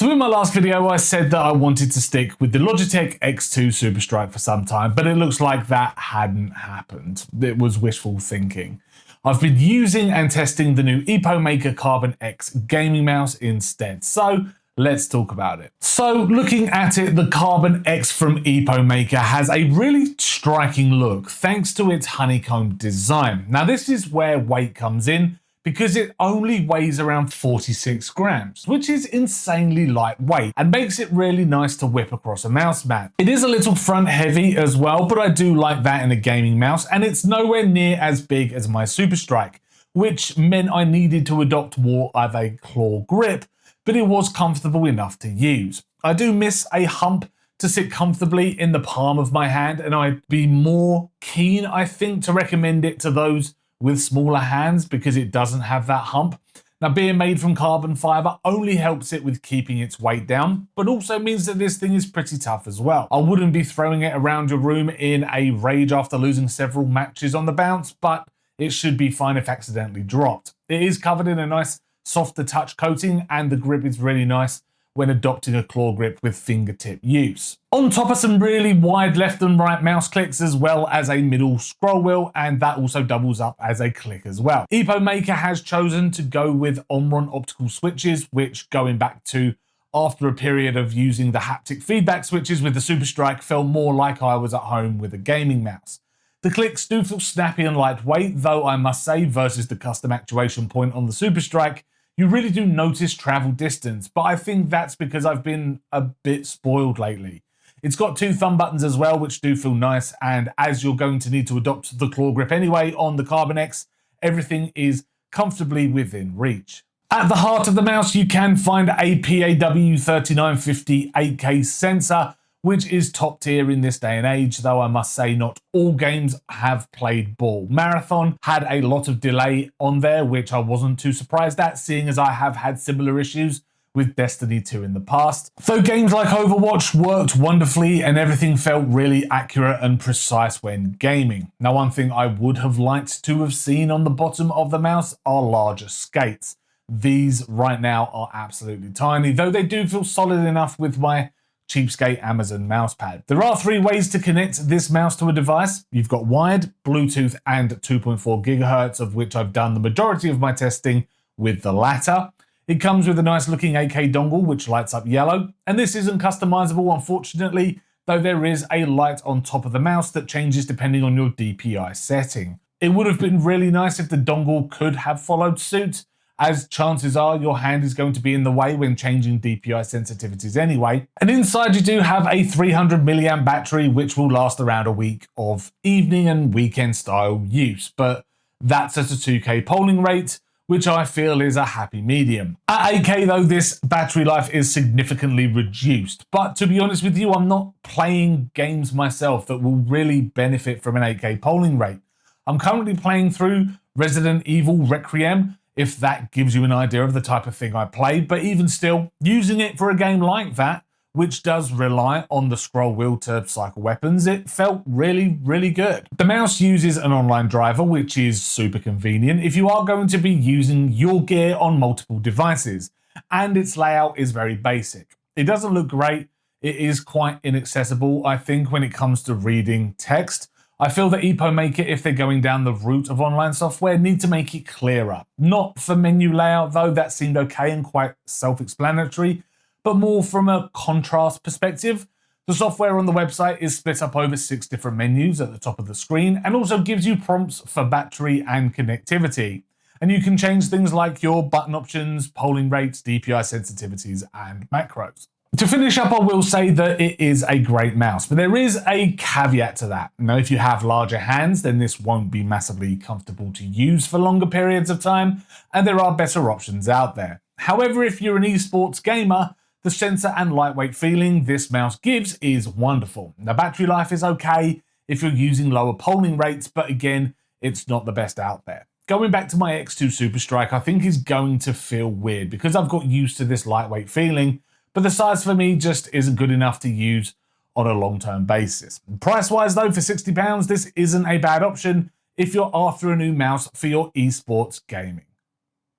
So in my last video, I said that I wanted to stick with the Logitech X2 Superstrike for some time, but it looks like that hadn't happened. It was wishful thinking. I've been using and testing the new Epomaker Carbon X gaming mouse instead. So let's talk about it. So looking at it, the Carbon X from Epomaker has a really striking look thanks to its honeycomb design. Now this is where weight comes in, because it only weighs around 46 grams, which is insanely lightweight and makes it really nice to whip across a mouse mat. It is a little front heavy as well, but I do like that in a gaming mouse, and it's nowhere near as big as my Superstrike, which meant I needed to adopt more of a claw grip, but it was comfortable enough to use. I do miss a hump to sit comfortably in the palm of my hand, and I'd be more keen, I think, to recommend it to those with smaller hands because it doesn't have that hump. Now, being made from carbon fiber only helps it with keeping its weight down, but also means that this thing is pretty tough as well. I wouldn't be throwing it around your room in a rage after losing several matches on the bounce, but it should be fine if accidentally dropped. It is covered in a nice softer touch coating, and the grip is really nice when adopting a claw grip with fingertip use. On top of some really wide left and right mouse clicks, as well as a middle scroll wheel, and that also doubles up as a click as well. Epomaker has chosen to go with Omron optical switches, which, going back to after a period of using the haptic feedback switches with the Superstrike, felt more like I was at home with a gaming mouse. The clicks do feel snappy and lightweight, though I must say, versus the custom actuation point on the Superstrike, you really do notice travel distance, but I think that's because I've been a bit spoiled lately. It's got two thumb buttons as well, which do feel nice, and as you're going to need to adopt the claw grip anyway on the Carbon X, everything is comfortably within reach. At the heart of the mouse, you can find a PAW3950 8K sensor, which is top tier in this day and age, though I must say not all games have played ball. Marathon had a lot of delay on there, which I wasn't too surprised at, seeing as I have had similar issues with Destiny 2 in the past. Though games like Overwatch worked wonderfully and everything felt really accurate and precise when gaming. Now, one thing I would have liked to have seen on the bottom of the mouse are larger skates. These right now are absolutely tiny, though they do feel solid enough with my cheapskate Amazon mousepad. There are three ways to connect this mouse to a device. You've got wired, Bluetooth, and 2.4 gigahertz, of which I've done the majority of my testing with the latter. It comes with a nice looking 8K dongle, which lights up yellow, and this isn't customizable, unfortunately, though there is a light on top of the mouse that changes depending on your DPI setting. It would have been really nice if the dongle could have followed suit, as chances are your hand is going to be in the way when changing DPI sensitivities anyway. And inside you do have a 300 milliamp battery, which will last around a week of evening and weekend style use, but that's at a 2K polling rate, which I feel is a happy medium. At 8K though, this battery life is significantly reduced, but to be honest with you, I'm not playing games myself that will really benefit from an 8K polling rate. I'm currently playing through Resident Evil Requiem, if that gives you an idea of the type of thing I play, but even still, using it for a game like that, which does rely on the scroll wheel to cycle weapons, it felt really, really good. The mouse uses an online driver, which is super convenient if you are going to be using your gear on multiple devices, and its layout is very basic. It doesn't look great, it is quite inaccessible, I think, when it comes to reading text. I feel that Epomaker, if they're going down the route of online software, need to make it clearer. Not for menu layout though, that seemed okay and quite self-explanatory, but more from a contrast perspective. The software on the website is split up over 6 different menus at the top of the screen and also gives you prompts for battery and connectivity. And you can change things like your button options, polling rates, DPI sensitivities, and macros. To finish up, I will say that it is a great mouse, but there is a caveat to that. Now, if you have larger hands, then this won't be massively comfortable to use for longer periods of time, and there are better options out there. However, if you're an esports gamer, the sensor and lightweight feeling this mouse gives is wonderful. The battery life is okay if you're using lower polling rates, but again, it's not the best out there. Going back to my X2 Superstrike, I think is going to feel weird because I've got used to this lightweight feeling, but the size for me just isn't good enough to use on a long-term basis. Price-wise though, for £60, this isn't a bad option if you're after a new mouse for your esports gaming.